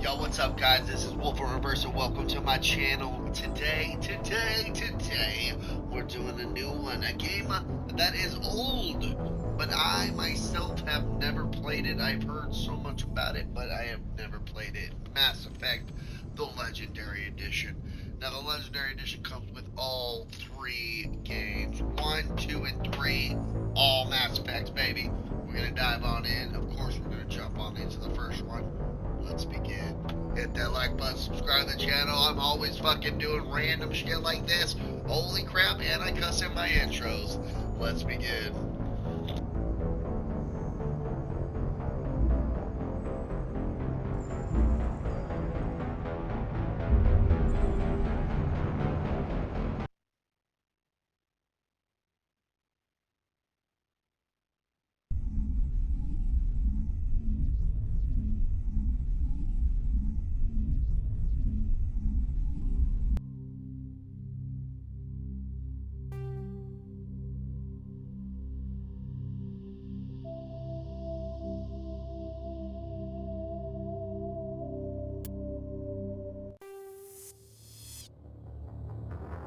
Yo, what's up, guys? This is Wolf in Reverse, and welcome to my channel. Today, we're doing a new one. A game that is old, but I myself have never played it. I've heard so much about it, but I have never played it. Mass Effect, the Legendary Edition. Now, the Legendary Edition comes with all three games. 1, 2, and 3. All Mass Effects, baby. We're going to dive on in. Of course, we're going to jump on into the first one. Let's begin. Hit that like button, subscribe to the channel. I'm always fucking doing random shit like this. Holy crap, and I cuss in my intros. Let's begin.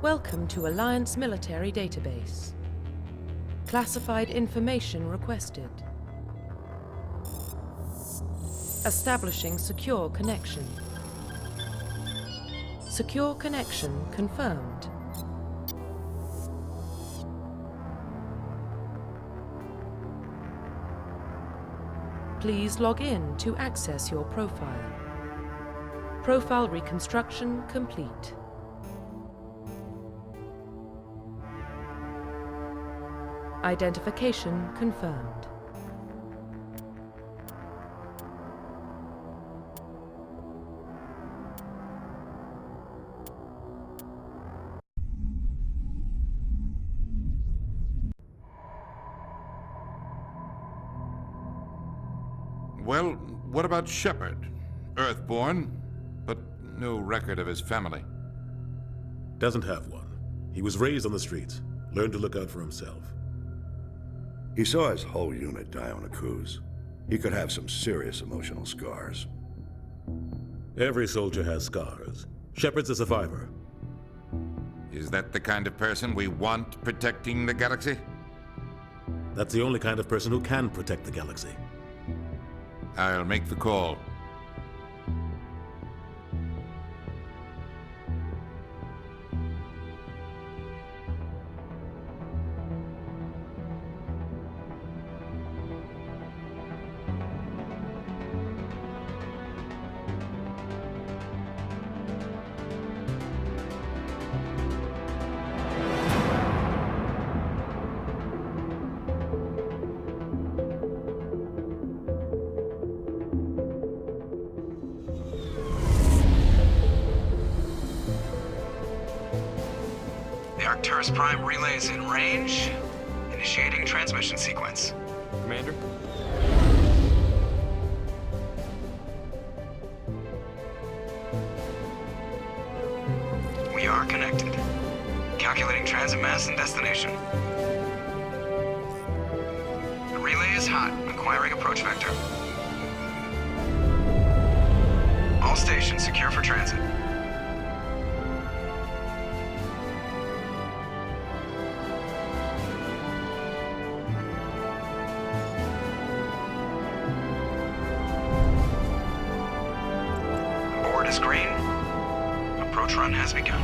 Welcome to Alliance Military Database. Classified information requested. Establishing secure connection. Secure connection confirmed. Please log in to access your profile. Profile reconstruction complete. Identification confirmed. Well, what about Shepard? Earthborn, but no record of his family. Doesn't have one. He was raised on the streets, learned to look out for himself. He saw his whole unit die on a cruise. He could have some serious emotional scars. Every soldier has scars. Shepard's a survivor. Is that the kind of person we want protecting the galaxy? That's the only kind of person who can protect the galaxy. I'll make the call. The Arcturus Prime relay is in range. Initiating transmission sequence. Commander? We are connected. Calculating transit mass and destination. The relay is hot, acquiring approach vector. All stations secure for transit. Board is green. Approach run has begun.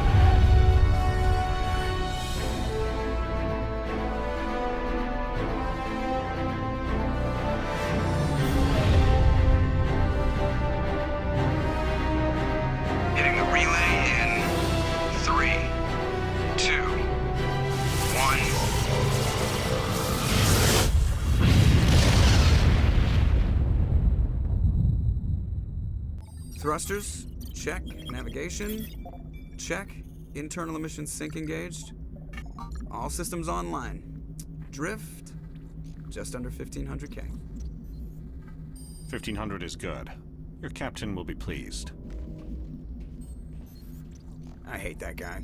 Hitting the relay in 3, 2, 1. Thrusters, check. Navigation, check. Internal emission sync engaged. All systems online. Drift, just under 1500K. 1500 is good. Your captain will be pleased. I hate that guy.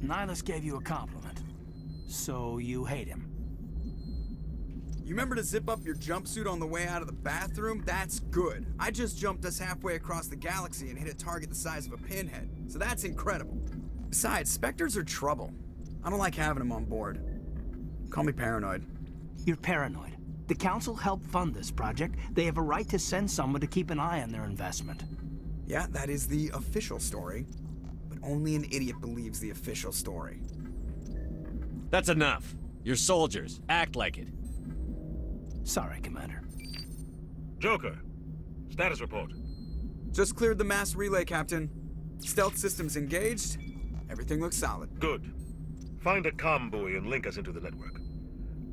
Nihilus gave you a compliment, so you hate him. You remember to zip up your jumpsuit on the way out of the bathroom? That's good. I just jumped us halfway across the galaxy and hit a target the size of a pinhead, so that's incredible. Besides, Spectres are trouble. I don't like having them on board. Call me paranoid. You're paranoid. The Council helped fund this project. They have a right to send someone to keep an eye on their investment. Yeah, that is the official story. But only an idiot believes the official story. That's enough. You're soldiers. Act like it. Sorry, Commander. Joker, status report. Just cleared the mass relay, Captain. Stealth systems engaged. Everything looks solid. Good. Find a comm buoy and link us into the network.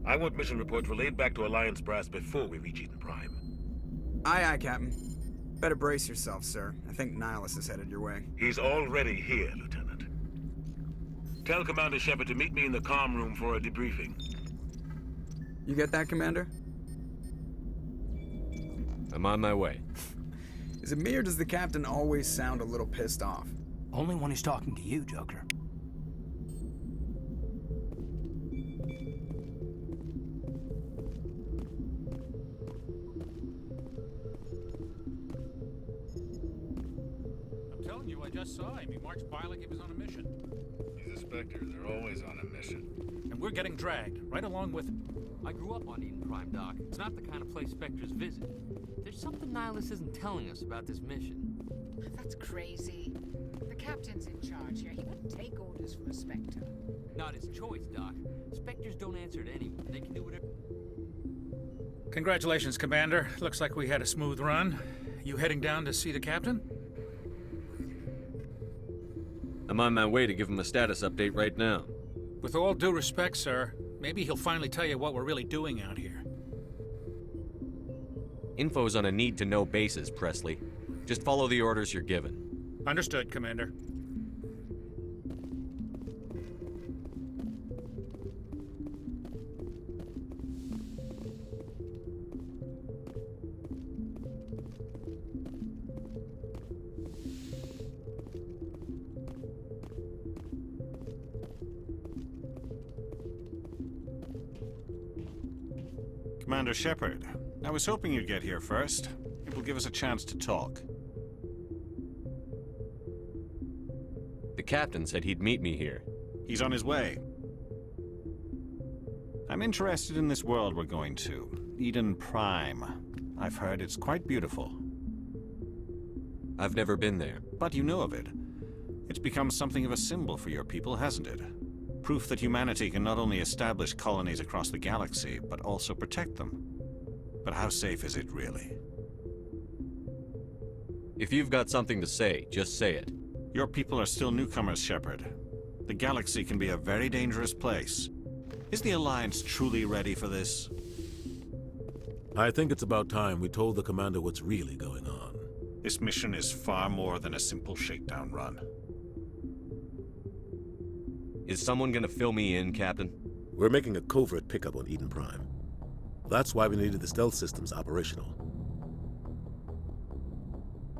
I want mission reports relayed back to Alliance brass before we reach Eden Prime. Aye, aye, Captain. Better brace yourself, sir. I think Nihilus is headed your way. He's already here, Lieutenant. Tell Commander Shepard to meet me in the comm room for a debriefing. You get that, Commander? I'm on my way. Is it me or does the Captain always sound a little pissed off? Only when he's talking to you, Joker. I'm telling you, I just saw him. He marched by like he was on a mission. He's a Spectre. They're always on a mission. And we're getting dragged, right along with him. I grew up on Eden Prime, Doc. It's not the kind of place Spectres visit. There's something Nihilus isn't telling us about this mission. That's crazy. The Captain's in charge here. He wouldn't take orders from a Spectre. Not his choice, Doc. Spectres don't answer to anyone. They can do whatever... Congratulations, Commander. Looks like we had a smooth run. You heading down to see the Captain? I'm on my way to give him a status update right now. With all due respect, sir, maybe he'll finally tell you what we're really doing out here. Info's on a need-to-know basis, Presley. Just follow the orders you're given. Understood, Commander. Commander Shepard, I was hoping you'd get here first. It will give us a chance to talk. The Captain said he'd meet me here. He's on his way. I'm interested in this world we're going to, Eden Prime. I've heard it's quite beautiful. I've never been there. But you know of it. It's become something of a symbol for your people, hasn't it? Proof that humanity can not only establish colonies across the galaxy, but also protect them. But how safe is it, really? If you've got something to say, just say it. Your people are still newcomers, Shepard. The galaxy can be a very dangerous place. Is the Alliance truly ready for this? I think it's about time we told the Commander what's really going on. This mission is far more than a simple shakedown run. Is someone gonna fill me in, Captain? We're making a covert pickup on Eden Prime. That's why we needed the stealth systems operational.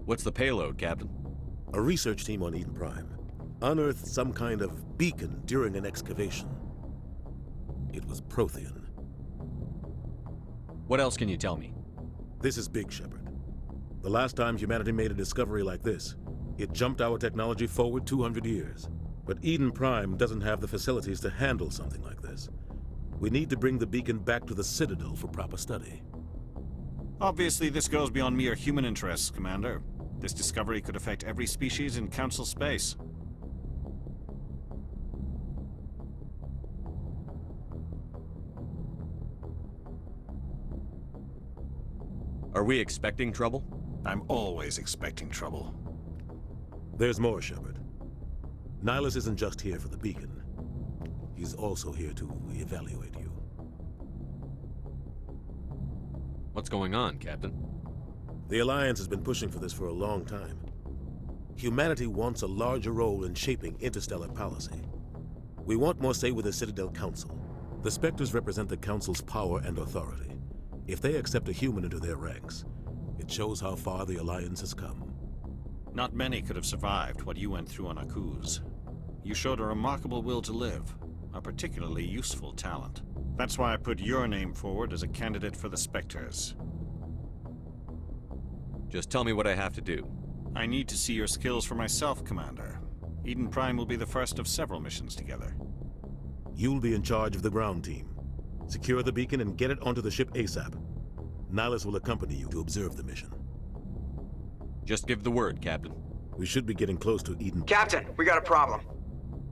What's the payload, Captain? A research team on Eden Prime unearthed some kind of beacon during an excavation. It was Prothean. What else can you tell me? This is big, Shepard. The last time humanity made a discovery like this, it jumped our technology forward 200 years. But Eden Prime doesn't have the facilities to handle something like this. We need to bring the beacon back to the Citadel for proper study. Obviously, this goes beyond mere human interests, Commander. This discovery could affect every species in Council space. Are we expecting trouble? I'm always expecting trouble. There's more, Shepard. Nihilus isn't just here for the beacon. He's also here to evaluate you. What's going on, Captain? The Alliance has been pushing for this for a long time. Humanity wants a larger role in shaping interstellar policy. We want more say with the Citadel Council. The Spectres represent the Council's power and authority. If they accept a human into their ranks, it shows how far the Alliance has come. Not many could have survived what you went through on Akuz. You showed a remarkable will to live, a particularly useful talent. That's why I put your name forward as a candidate for the Spectres. Just tell me what I have to do. I need to see your skills for myself, Commander. Eden Prime will be the first of several missions together. You'll be in charge of the ground team. Secure the beacon and get it onto the ship ASAP. Nihilus will accompany you to observe the mission. Just give the word, Captain. We should be getting close to Eden. Captain, we got a problem.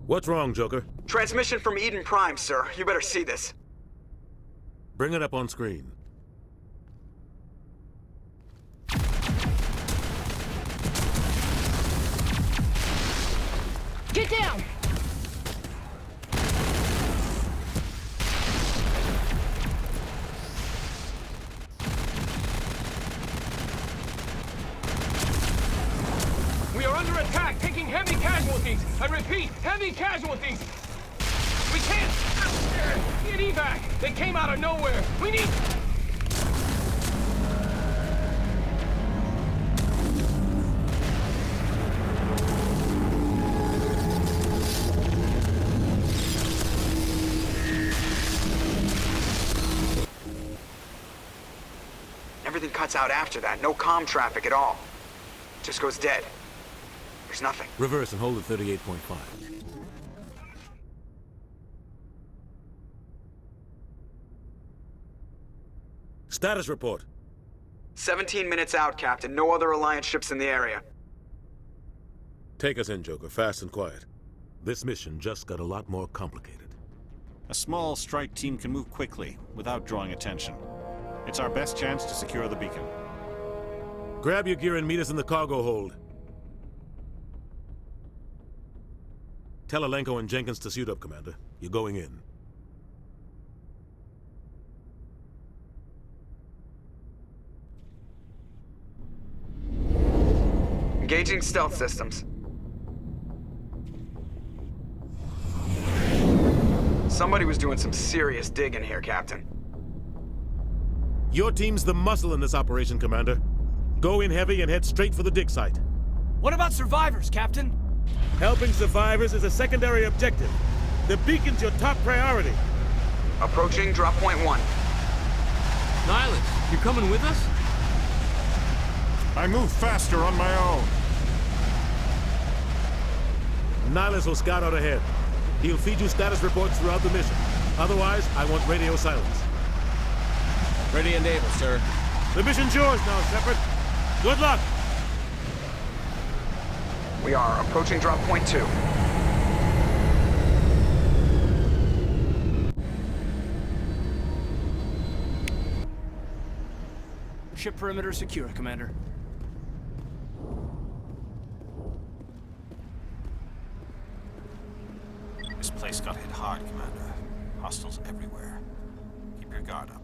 What's wrong, Joker? Transmission from Eden Prime, sir. You better see this. Bring it up on screen. Get down! We are under attack, taking heavy casualties. I repeat, heavy casualties. We can't get evac. They came out of nowhere. We need... Everything cuts out after that. No comm traffic at all. Just goes dead. There's nothing. Reverse and hold at 38.5. Status report. 17 minutes out, Captain. No other Alliance ships in the area. Take us in, Joker, fast and quiet. This mission just got a lot more complicated. A small strike team can move quickly, without drawing attention. It's our best chance to secure the beacon. Grab your gear and meet us in the cargo hold. Tell Alenko and Jenkins to suit up, Commander. You're going in. Engaging stealth systems. Somebody was doing some serious digging here, Captain. Your team's the muscle in this operation, Commander. Go in heavy and head straight for the dig site. What about survivors, Captain? Helping survivors is a secondary objective. The beacon's your top priority. Approaching drop point 1. Nihilus, you coming with us? I move faster on my own. Nihilus will scout out ahead. He'll feed you status reports throughout the mission. Otherwise, I want radio silence. Ready and able, sir. The mission's yours now, Shepard. Good luck! We are approaching drop point 2. Ship perimeter secure, Commander. This place got hit hard, Commander. Hostiles everywhere. Keep your guard up.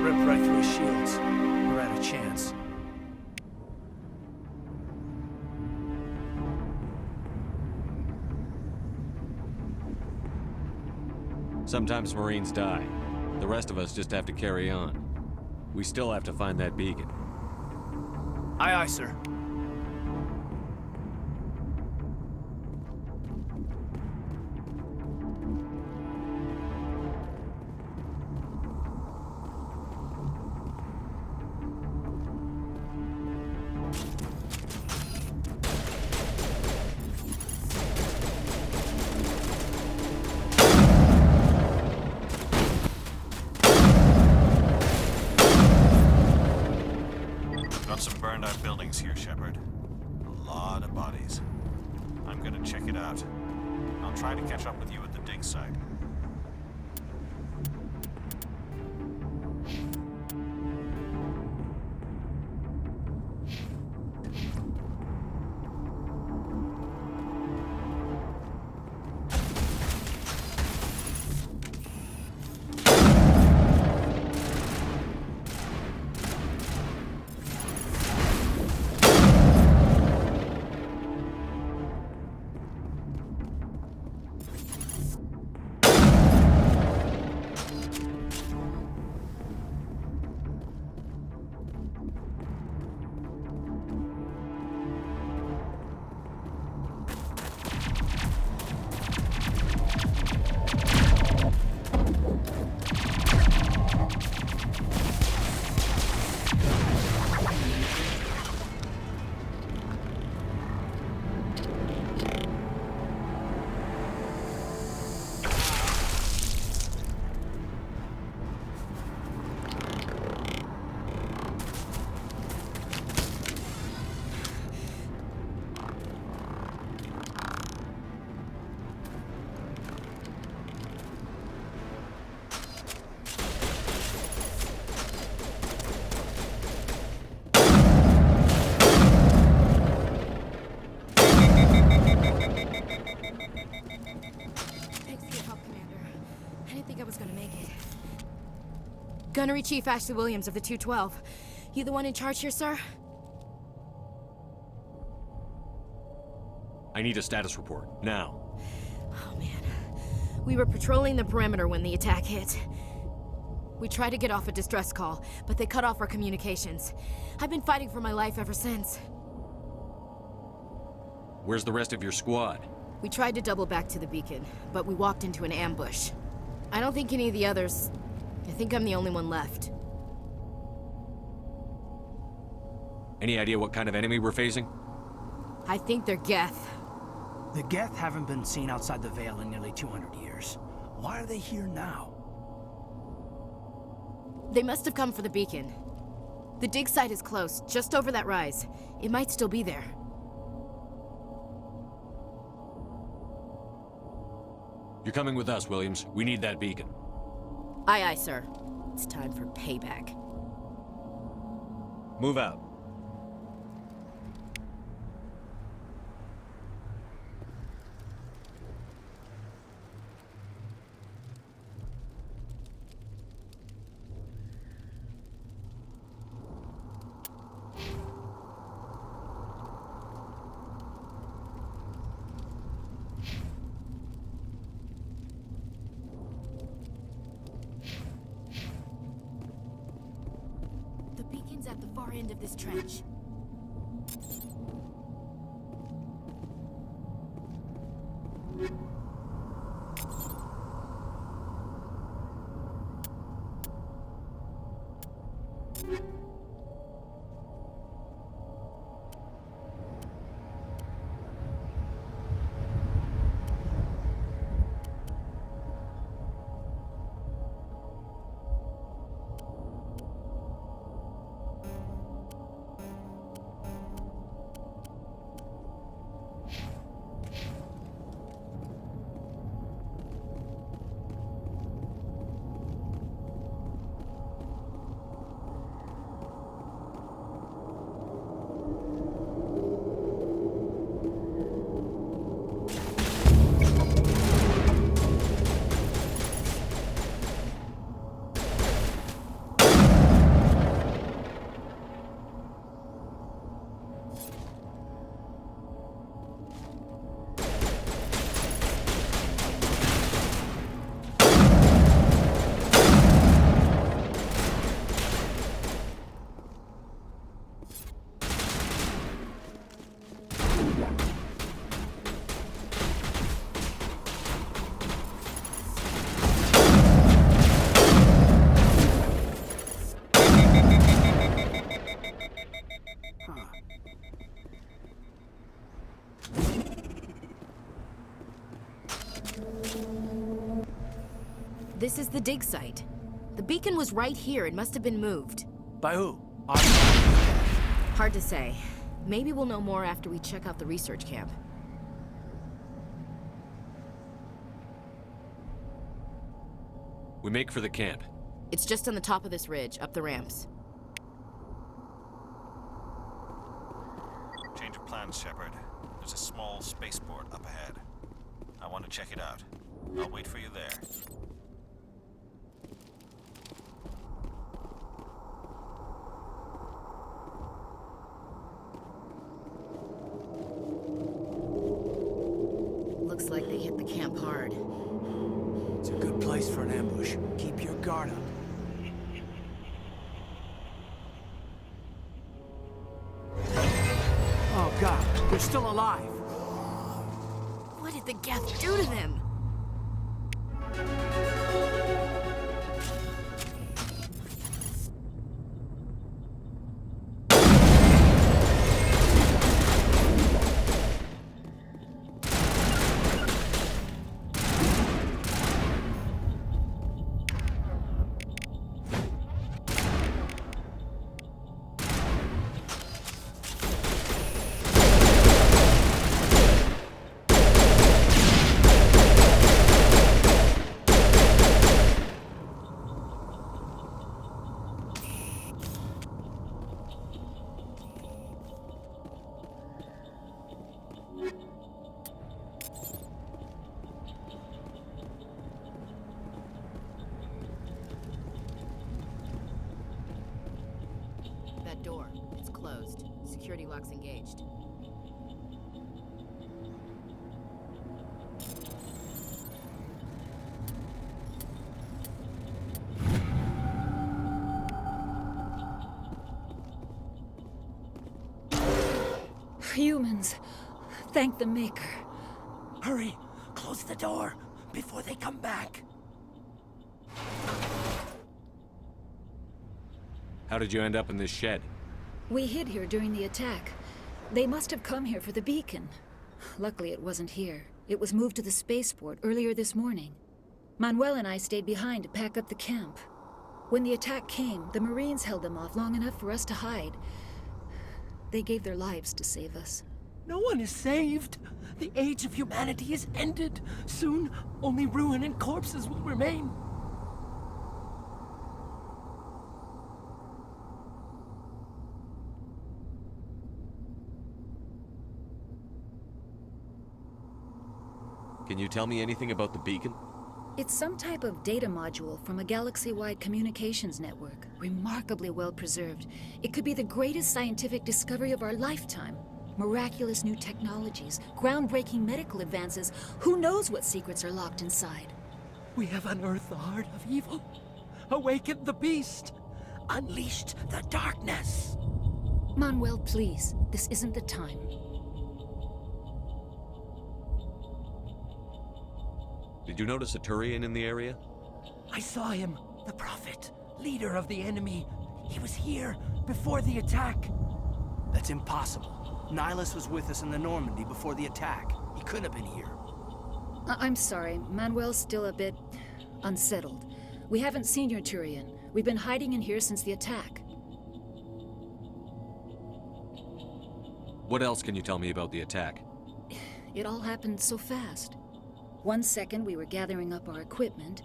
Ripped right through his shields. We're out of chance. Sometimes Marines die. The rest of us just have to carry on. We still have to find that beacon. Aye, aye, sir. Got some burned out buildings here, Shepard. A lot of bodies. I'm gonna check it out. I'll try to catch up with you at the dig site. Gunnery Chief Ashley Williams of the 212. You the one in charge here, sir? I need a status report, now. Oh, man. We were patrolling the perimeter when the attack hit. We tried to get off a distress call, but they cut off our communications. I've been fighting for my life ever since. Where's the rest of your squad? We tried to double back to the beacon, but we walked into an ambush. I don't think any of the others... I think I'm the only one left. Any idea what kind of enemy we're facing? I think they're Geth. The Geth haven't been seen outside the Veil in nearly 200 years. Why are they here now? They must have come for the beacon. The dig site is close, just over that rise. It might still be there. You're coming with us, Williams. We need that beacon. Aye, aye, sir. It's time for payback. Move out. The beacon's at the far end of this trench. This is the dig site. The beacon was right here. It must have been moved. By who? Hard to say. Maybe we'll know more after we check out the research camp. We make for the camp. It's just on the top of this ridge, up the ramps. Change of plans, Shepard. There's a small spaceport up ahead. I want to check it out. I'll wait for you there. Looks like they hit the camp hard. It's a good place for an ambush. Keep your guard up. Oh god, they're still alive. What did the Geth do to them? That door, it's closed. Security lock's engaged. Humans. Thank the Maker. Hurry! Close the door before they come back. How did you end up in this shed? We hid here during the attack. They must have come here for the beacon. Luckily, it wasn't here. It was moved to the spaceport earlier this morning. Manuel and I stayed behind to pack up the camp. When the attack came, the Marines held them off long enough for us to hide. They gave their lives to save us. No one is saved. The age of humanity is ended. Soon, only ruin and corpses will remain. Can you tell me anything about the beacon? It's some type of data module from a galaxy-wide communications network. Remarkably well preserved. It could be the greatest scientific discovery of our lifetime. Miraculous new technologies, groundbreaking medical advances. Who knows what secrets are locked inside? We have unearthed the heart of evil, awakened the beast, unleashed the darkness. Manuel, please. This isn't the time. Did you notice a Turian in the area? I saw him, the Prophet, leader of the enemy. He was here before the attack. That's impossible. Nihilus was with us in the Normandy before the attack. He couldn't have been here. I'm sorry. Manuel's still a bit unsettled. We haven't seen your Turian. We've been hiding in here since the attack. What else can you tell me about the attack? It all happened so fast. 1 second we were gathering up our equipment.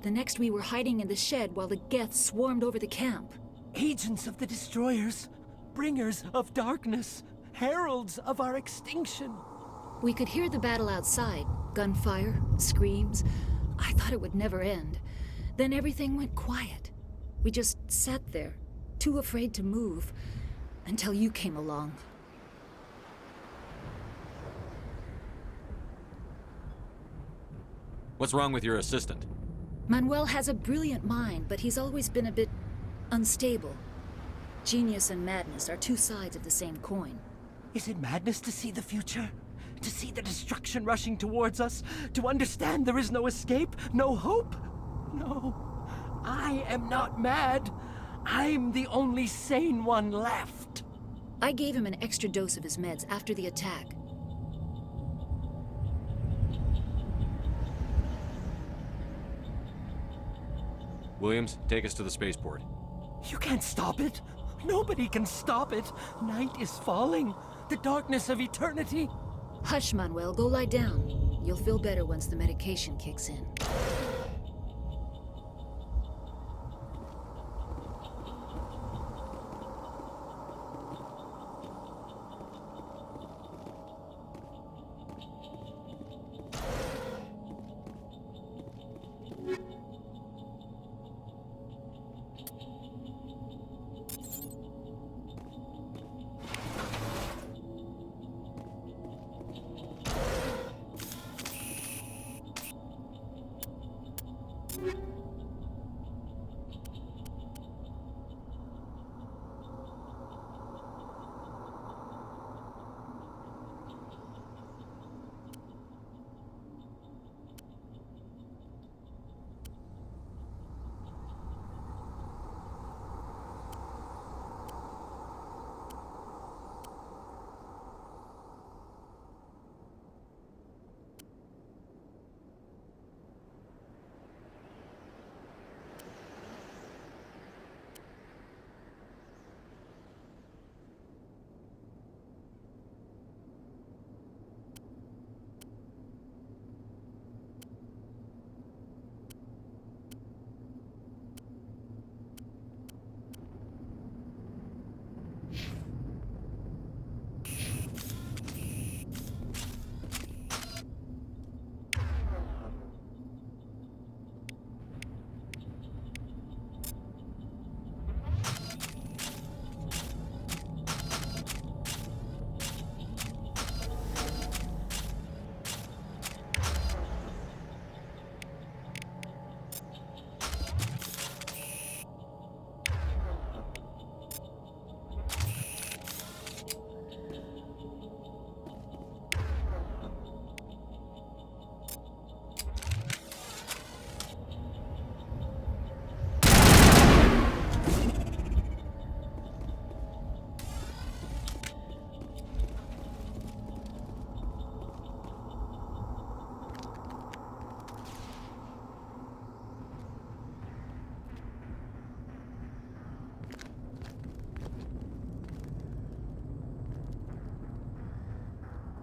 The next we were hiding in the shed while the Geth swarmed over the camp. Agents of the Destroyers, bringers of darkness, heralds of our extinction. We could hear the battle outside. Gunfire, screams. I thought it would never end. Then everything went quiet. We just sat there, too afraid to move, until you came along. What's wrong with your assistant? Manuel has a brilliant mind, but he's always been a bit unstable. Genius and madness are two sides of the same coin. Is it madness to see the future? To see the destruction rushing towards us? To understand there is no escape? No hope? No. I am not mad. I'm the only sane one left. I gave him an extra dose of his meds after the attack. Williams, take us to the spaceport. You can't stop it. Nobody can stop it. Night is falling. The darkness of eternity. Hush, Manuel. Go lie down. You'll feel better once the medication kicks in.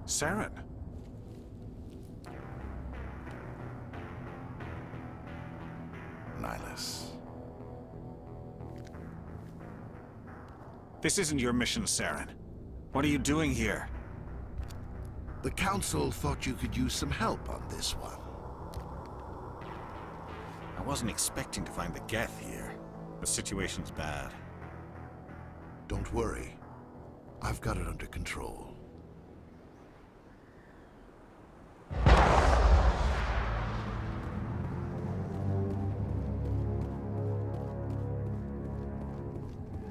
Saren. Nihilus. This isn't your mission, Saren. What are you doing here? The Council thought you could use some help on this one. I wasn't expecting to find the Geth here. The situation's bad. Don't worry. I've got it under control.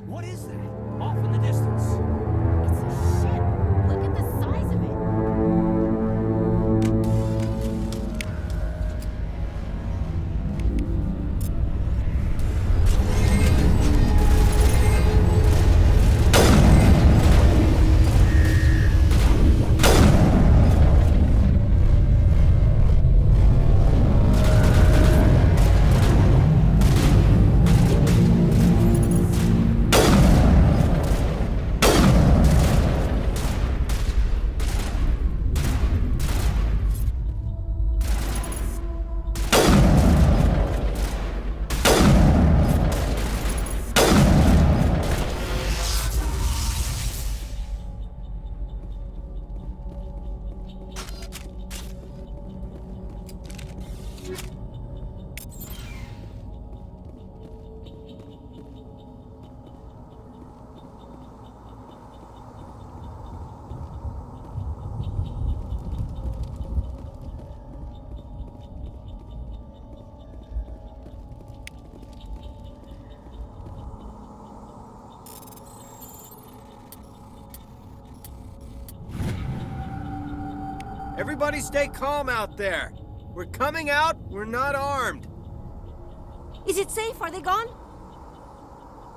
What is that? Off in the distance. It's a ship. Look at the size of it. Everybody stay calm out there. We're coming out, we're not armed. Is it safe? Are they gone?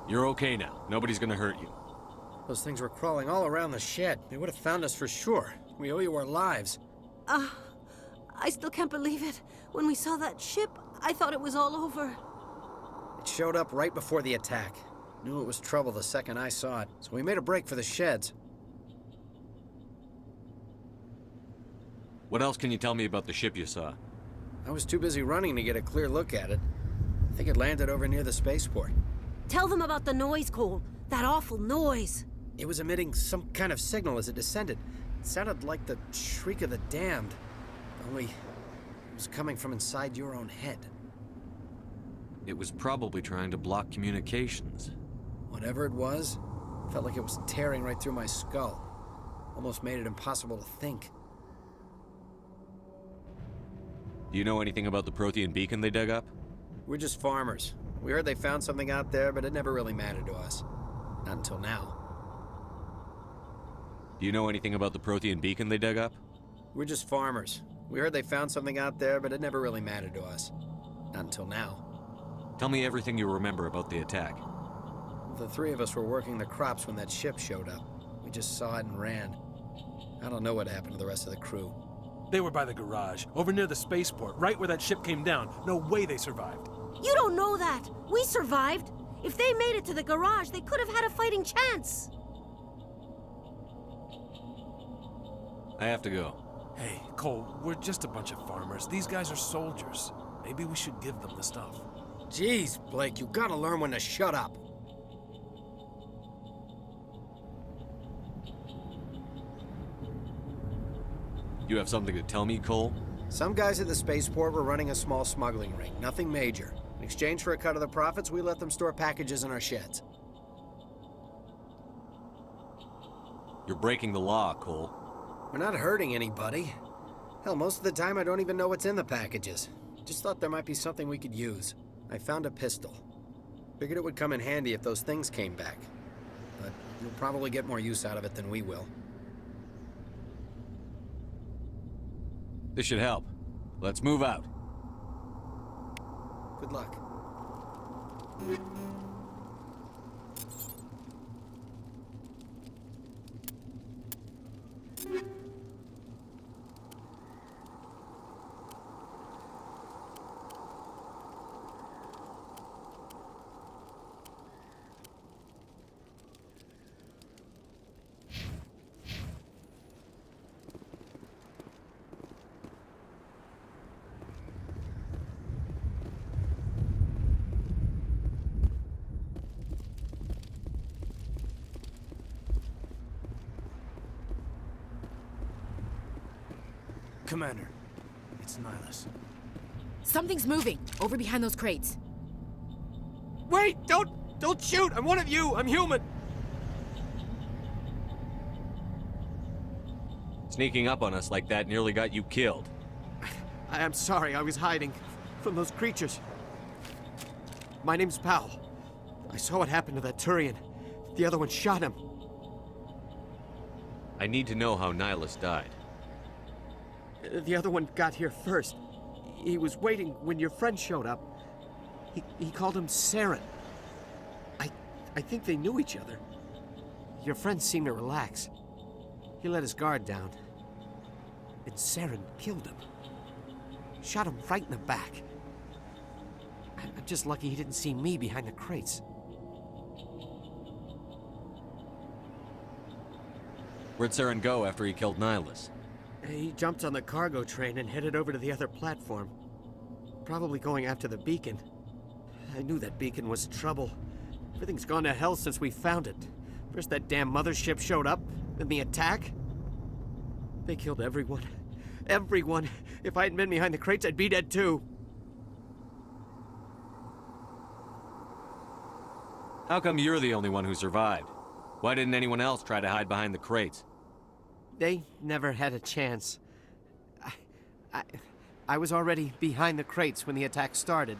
You're okay now. Nobody's gonna hurt you. Those things were crawling all around the shed. They would have found us for sure. We owe you our lives. I still can't believe it. When we saw that ship, I thought it was all over. It showed up right before the attack. Knew it was trouble the second I saw it, so we made a break for the sheds. What else can you tell me about the ship you saw? I was too busy running to get a clear look at it. I think it landed over near the spaceport. Tell them about the noise, Cole. That awful noise. It was emitting some kind of signal as it descended. It sounded like the shriek of the damned. Only, it was coming from inside your own head. It was probably trying to block communications. Whatever it was, felt like it was tearing right through my skull. Almost made it impossible to think. Do you know anything about the Prothean beacon they dug up? We're just farmers. We heard they found something out there, but it never really mattered to us. Not until now. Do you know anything about the Prothean beacon they dug up? We're just farmers. We heard they found something out there, but it never really mattered to us. Not until now. Tell me everything you remember about the attack. The three of us were working the crops when that ship showed up. We just saw it and ran. I don't know what happened to the rest of the crew. They were by the garage, over near the spaceport, right where that ship came down. No way they survived. You don't know that. We survived. If they made it to the garage, they could have had a fighting chance. I have to go. Hey, Cole, we're just a bunch of farmers. These guys are soldiers. Maybe we should give them the stuff. Jeez, Blake, you gotta learn when to shut up. You have something to tell me, Cole? Some guys at the spaceport were running a small smuggling ring, nothing major. In exchange for a cut of the profits, we let them store packages in our sheds. You're breaking the law, Cole. We're not hurting anybody. Hell, most of the time I don't even know what's in the packages. Just thought there might be something we could use. I found a pistol. Figured it would come in handy if those things came back. But you'll probably get more use out of it than we will. This should help. Let's move out. Good luck. Commander, it's Nihilus. Something's moving, over behind those crates. Wait! Don't shoot! I'm one of you! I'm human! Sneaking up on us like that nearly got you killed. I'm sorry, I was hiding from those creatures. My name's Powell. I saw what happened to that Turian. The other one shot him. I need to know how Nihilus died. The other one got here first. He was waiting when your friend showed up. He called him Saren. I think they knew each other. Your friend seemed to relax. He let his guard down. And Saren killed him. Shot him right in the back. I'm just lucky he didn't see me behind the crates. Where'd Saren go after he killed Nihilus? He jumped on the cargo train and headed over to the other platform. Probably going after the beacon. I knew that beacon was trouble. Everything's gone to hell since we found it. First that damn mothership showed up, then the attack. They killed everyone. Everyone. If I hadn't been behind the crates, I'd be dead too. How come you're the only one who survived? Why didn't anyone else try to hide behind the crates? They never had a chance. I was already behind the crates when the attack started.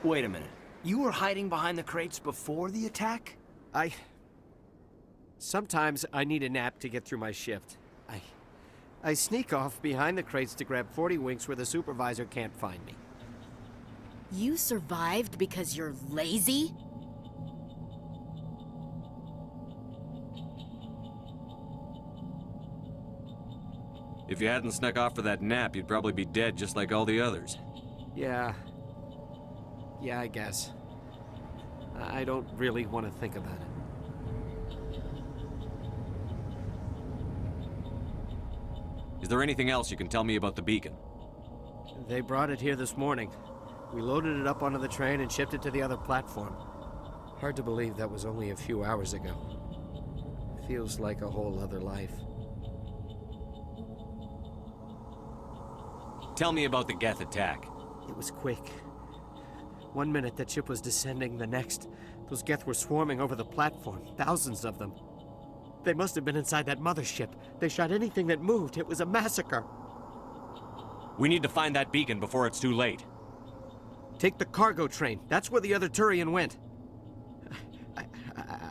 Wait a minute. You were hiding behind the crates before the attack? Sometimes I need a nap to get through my shift. I sneak off behind the crates to grab 40 winks where the supervisor can't find me. You survived because you're lazy? If you hadn't snuck off for that nap, you'd probably be dead just like all the others. Yeah. Yeah, I guess. I don't really want to think about it. Is there anything else you can tell me about the beacon? They brought it here this morning. We loaded it up onto the train and shipped it to the other platform. Hard to believe that was only a few hours ago. Feels like a whole other life. Tell me about the Geth attack. It was quick. 1 minute that ship was descending, the next, those Geth were swarming over the platform, thousands of them. They must have been inside that mothership. They shot anything that moved. It was a massacre. We need to find that beacon before it's too late. Take the cargo train. That's where the other Turian went.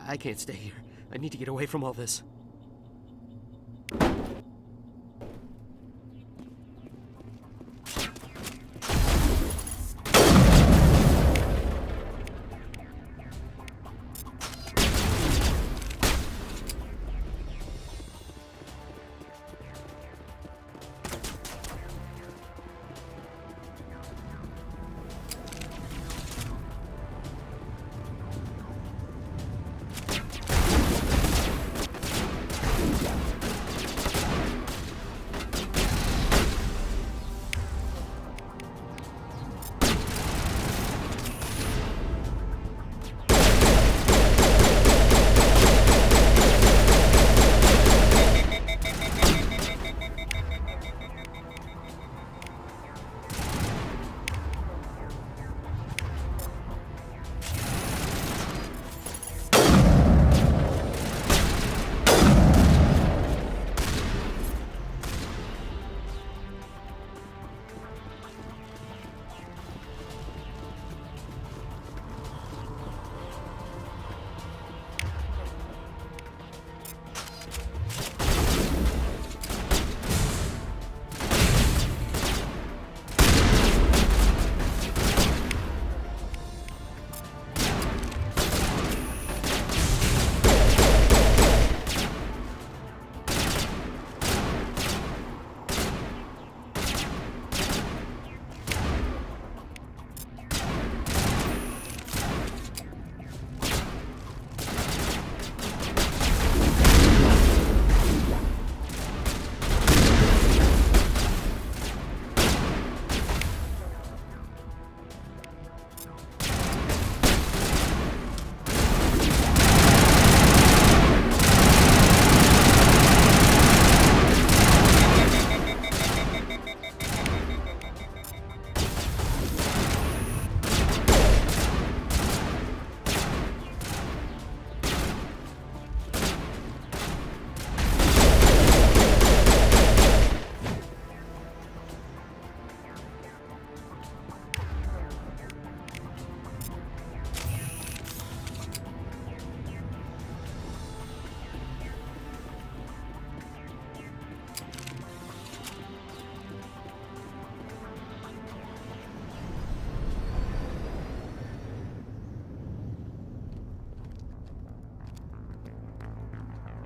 I can't stay here. I need to get away from all this.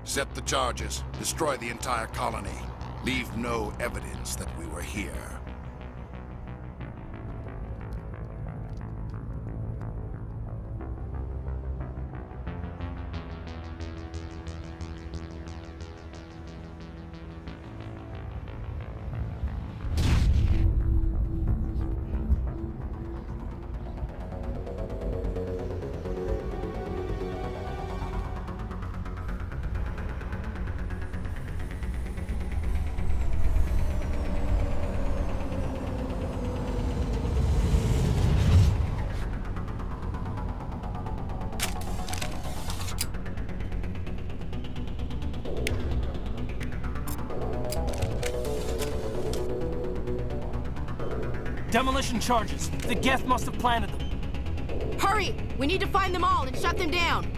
Set the charges. Destroy the entire colony. Leave no evidence that we were here. Demolition charges. The Geth must have planted them. Hurry! We need to find them all and shut them down.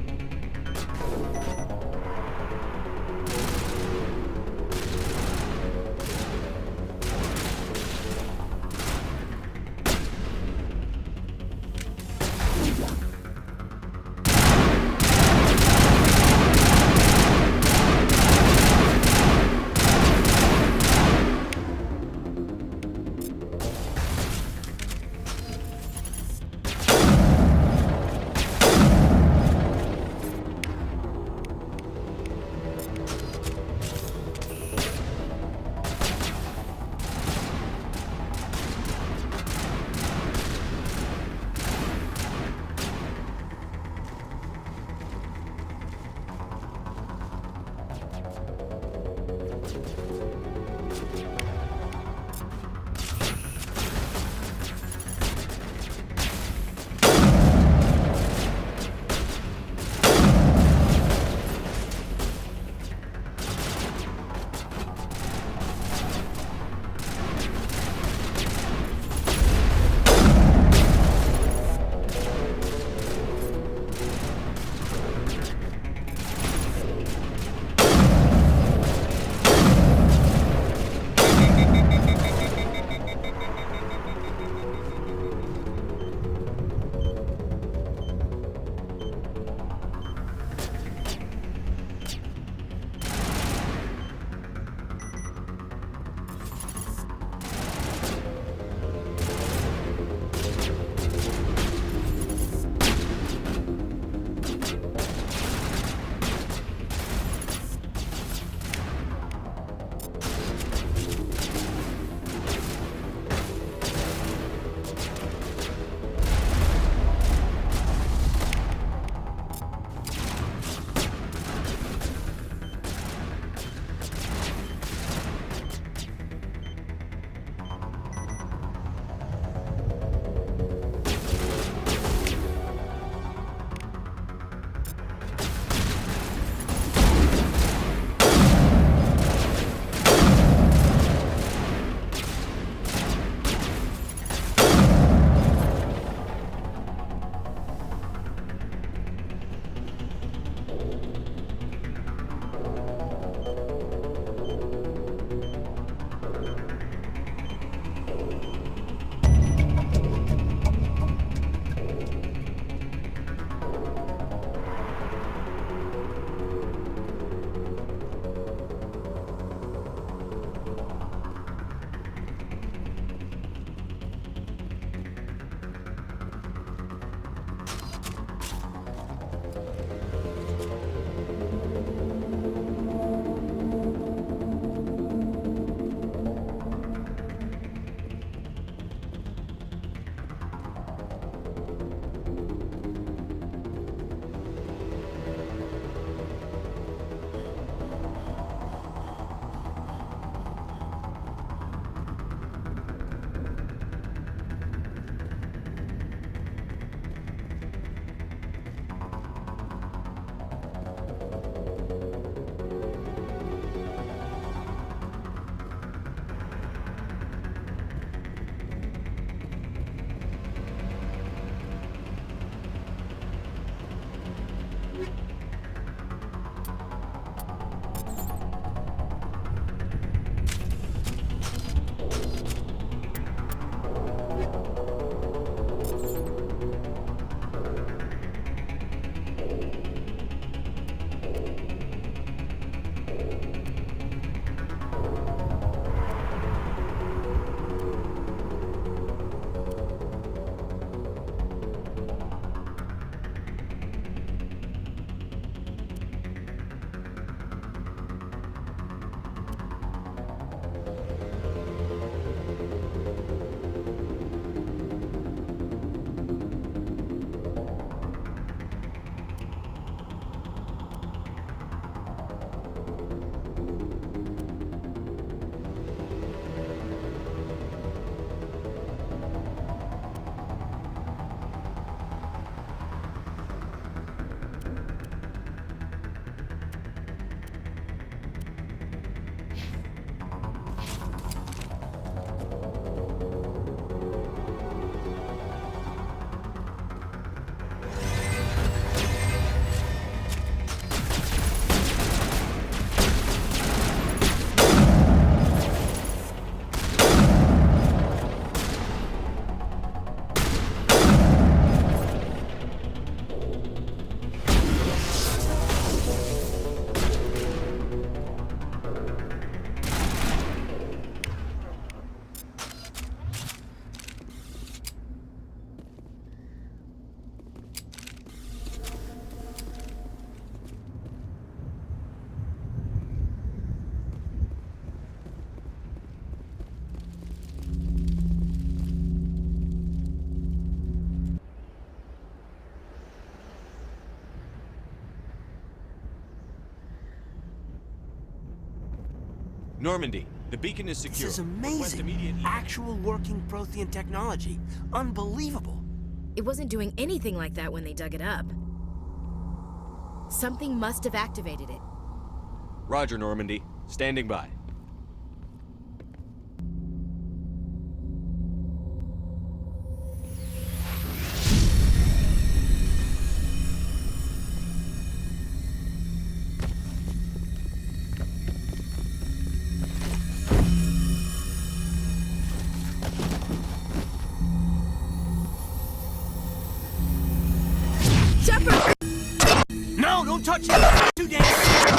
Normandy, the beacon is secure. This is Request amazing. immediate evac. Actual working Prothean technology. Unbelievable. It wasn't doing anything like that when they dug it up. Something must have activated it. Roger, Normandy. Standing by. No, don't touch it! Too dangerous!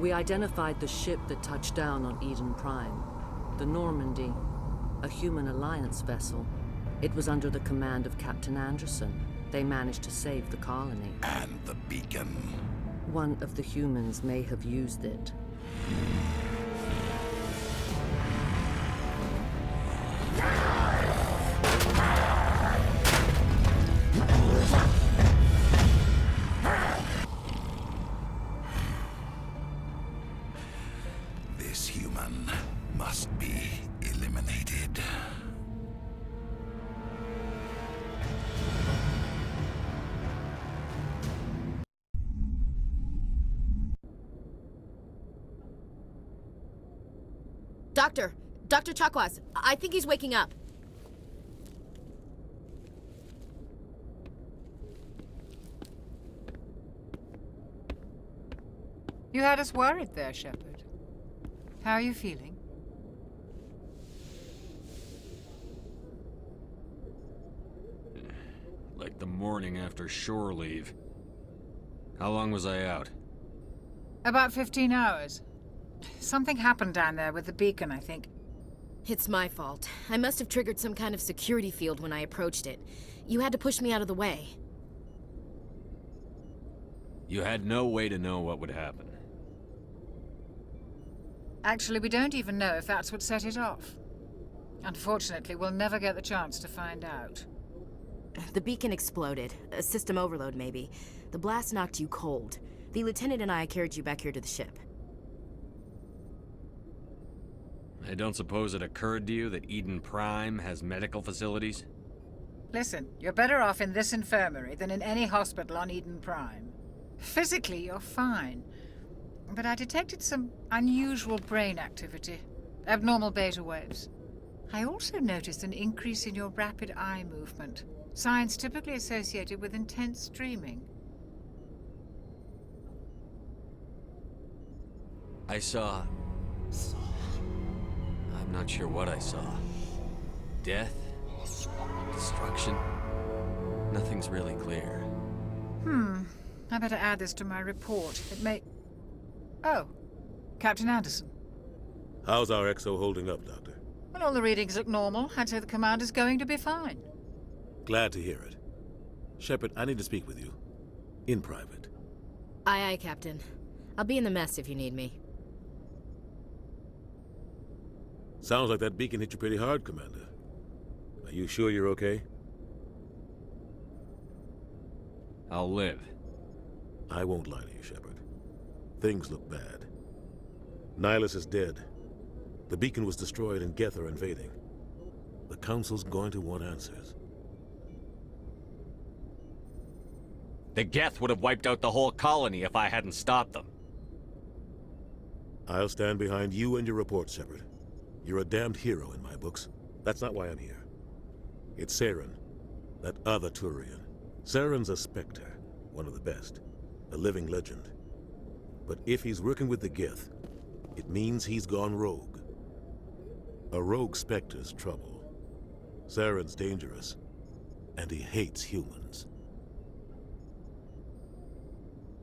We identified the ship that touched down on Eden Prime. The Normandy, a human alliance vessel. It was under the command of Captain Anderson. They managed to save the colony. And the beacon. One of the humans may have used it. This human must be eliminated. Dr. Chakwas, I think he's waking up. You had us worried there, Shepard. How are you feeling? Like the morning after shore leave. How long was I out? About 15 hours. Something happened down there with the beacon, I think. It's my fault. I must have triggered some kind of security field when I approached it. You had to push me out of the way. You had no way to know what would happen. Actually, we don't even know if that's what set it off. Unfortunately, we'll never get the chance to find out. The beacon exploded. A system overload, maybe. The blast knocked you cold. The lieutenant and I carried you back here to the ship. I don't suppose it occurred to you that Eden Prime has medical facilities? Listen, you're better off in this infirmary than in any hospital on Eden Prime. Physically, you're fine. But I detected some unusual brain activity. Abnormal beta waves. I also noticed an increase in your rapid eye movement. Signs typically associated with intense dreaming. I saw... I'm not sure what I saw. Death? Destruction? Nothing's really clear. I better add this to my report. It may... Oh, Captain Anderson. How's our XO holding up, Doctor? Well, all the readings look normal. I'd say the commander's going to be fine. Glad to hear it. Shepard, I need to speak with you. In private. Aye, aye, Captain. I'll be in the mess if you need me. Sounds like that beacon hit you pretty hard, Commander. Are you sure you're okay? I'll live. I won't lie to you, Shepard. Things look bad. Nihilus is dead. The beacon was destroyed and Geth are invading. The Council's going to want answers. The Geth would have wiped out the whole colony if I hadn't stopped them. I'll stand behind you and your report, Shepard. You're a damned hero in my books. That's not why I'm here. It's Saren, that other Turian. Saren's a Spectre, one of the best. A living legend. But if he's working with the Geth, it means he's gone rogue. A rogue Spectre's trouble. Saren's dangerous, and he hates humans.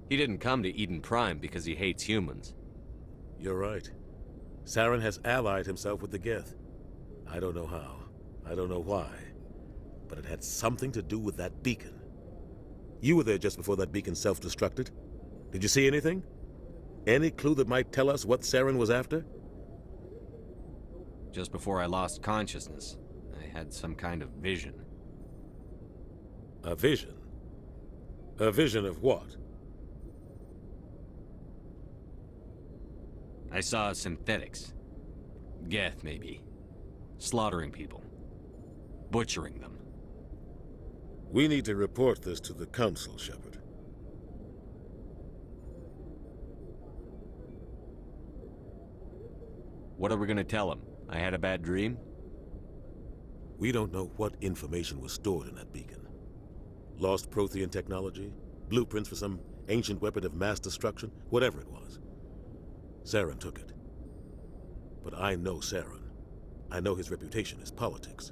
He didn't come to Eden Prime because he hates humans. You're right. Saren has allied himself with the Geth. I don't know how. I don't know why. But it had something to do with that beacon. You were there just before that beacon self-destructed. Did you see anything? Any clue that might tell us what Saren was after? Just before I lost consciousness, I had some kind of vision. A vision? A vision of what? I saw synthetics. Geth, maybe. Slaughtering people. Butchering them. We need to report this to the Council, Shepard. What are we gonna tell him? I had a bad dream? We don't know what information was stored in that beacon. Lost Prothean technology? Blueprints for some ancient weapon of mass destruction? Whatever it was. Saren took it. But I know Saren. I know his reputation is politics.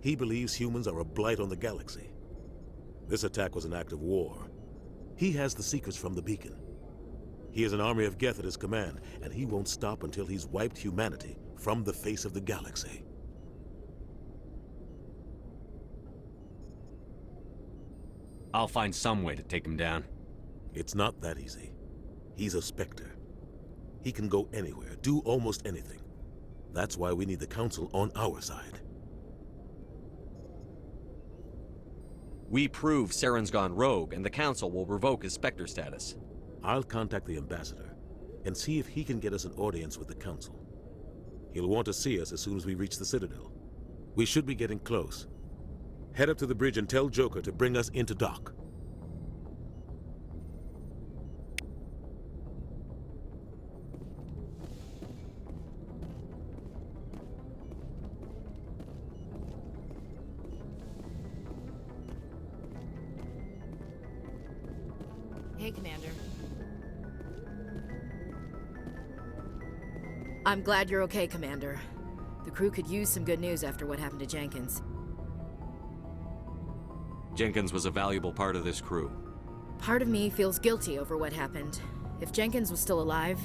He believes humans are a blight on the galaxy. This attack was an act of war. He has the secrets from the beacon. He has an army of Geth at his command, and he won't stop until he's wiped humanity from the face of the galaxy. I'll find some way to take him down. It's not that easy. He's a Spectre. He can go anywhere, do almost anything. That's why we need the Council on our side. We prove Saren's gone rogue, and the Council will revoke his Spectre status. I'll contact the Ambassador and see if he can get us an audience with the Council. He'll want to see us as soon as we reach the Citadel. We should be getting close. Head up to the bridge and tell Joker to bring us into dock. Hey, Commander. I'm glad you're okay, Commander. The crew could use some good news after what happened to Jenkins. Jenkins was a valuable part of this crew. Part of me feels guilty over what happened. If Jenkins was still alive,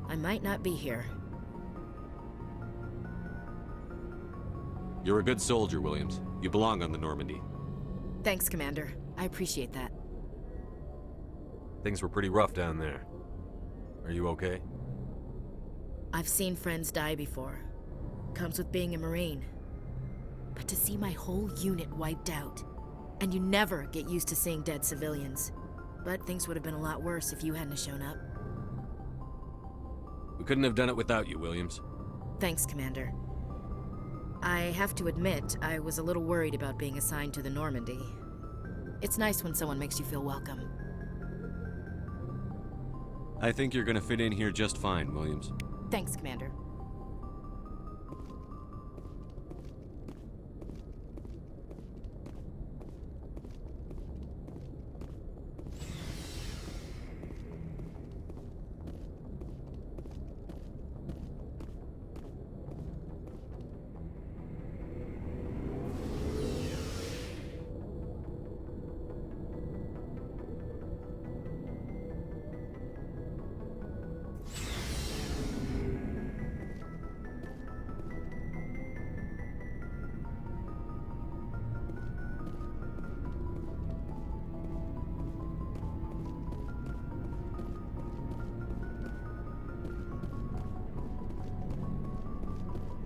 I might not be here. You're a good soldier, Williams. You belong on the Normandy. Thanks, Commander. I appreciate that. Things were pretty rough down there. Are you okay? I've seen friends die before. Comes with being a Marine. But to see my whole unit wiped out, and you never get used to seeing dead civilians. But things would have been a lot worse if you hadn't shown up. We couldn't have done it without you, Williams. Thanks, Commander. I have to admit, I was a little worried about being assigned to the Normandy. It's nice when someone makes you feel welcome. I think you're gonna fit in here just fine, Williams. Thanks, Commander.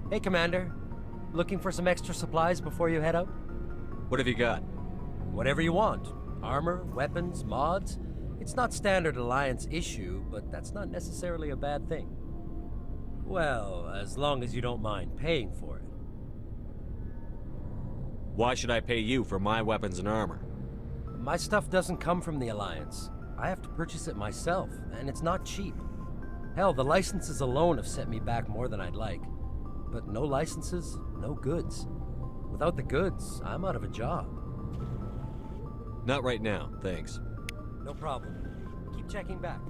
Hey, Commander. Looking for some extra supplies before you head out? What have you got? Whatever you want. Armor, weapons, mods. It's not standard Alliance issue, but that's not necessarily a bad thing. Well, as long as you don't mind paying for it. Why should I pay you for my weapons and armor? My stuff doesn't come from the Alliance. I have to purchase it myself, and it's not cheap. Hell, the licenses alone have set me back more than I'd like. But no licenses, no goods. Without the goods, I'm out of a job. Not right now, thanks. No problem. Keep checking back.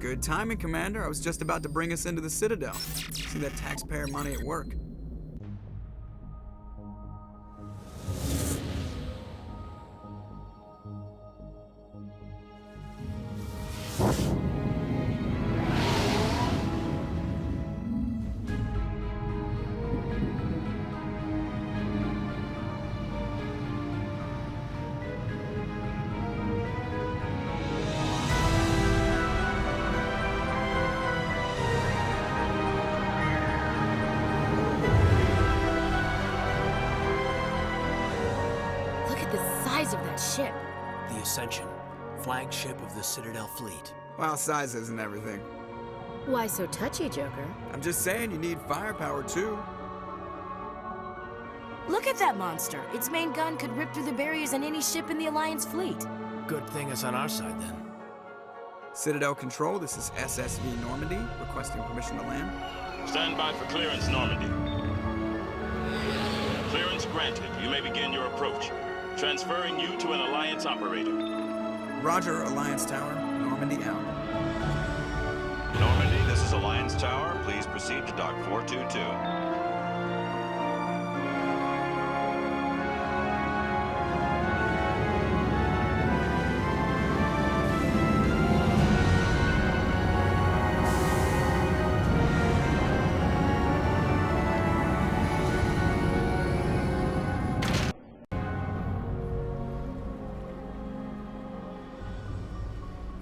Good timing, Commander. I was just about to bring us into the Citadel. See that taxpayer money at work. Of that ship. The Ascension, flagship of the Citadel fleet. Well, size isn't everything. Why so touchy, Joker? I'm just saying you need firepower too. Look at that monster. Its main gun could rip through the barriers in any ship in the Alliance fleet. Good thing it's on our side then. Citadel Control, this is SSV Normandy, requesting permission to land. Stand by for clearance, Normandy. Clearance granted. You may begin your approach. Transferring you to an Alliance operator. Roger, Alliance Tower. Normandy out. Normandy, this is Alliance Tower. Please proceed to Dock 422.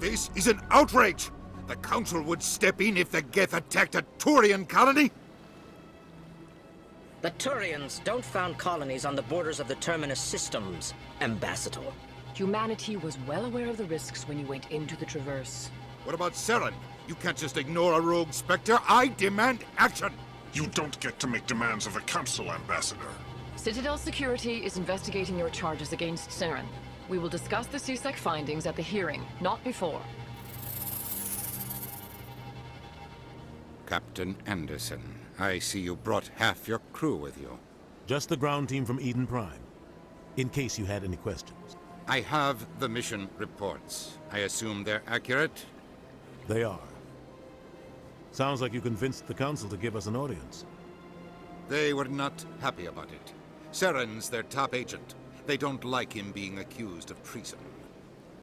This is an outrage! The Council would step in if the Geth attacked a Turian colony? The Turians don't found colonies on the borders of the Terminus systems, Ambassador. Humanity was well aware of the risks when you went into the Traverse. What about Saren? You can't just ignore a rogue Spectre. I demand action! You don't get to make demands of the Council, Ambassador. Citadel Security is investigating your charges against Saren. We will discuss the CSEC findings at the hearing, not before. Captain Anderson, I see you brought half your crew with you. Just the ground team from Eden Prime, in case you had any questions. I have the mission reports. I assume they're accurate? They are. Sounds like you convinced the Council to give us an audience. They were not happy about it. Saren's their top agent. They don't like him being accused of treason.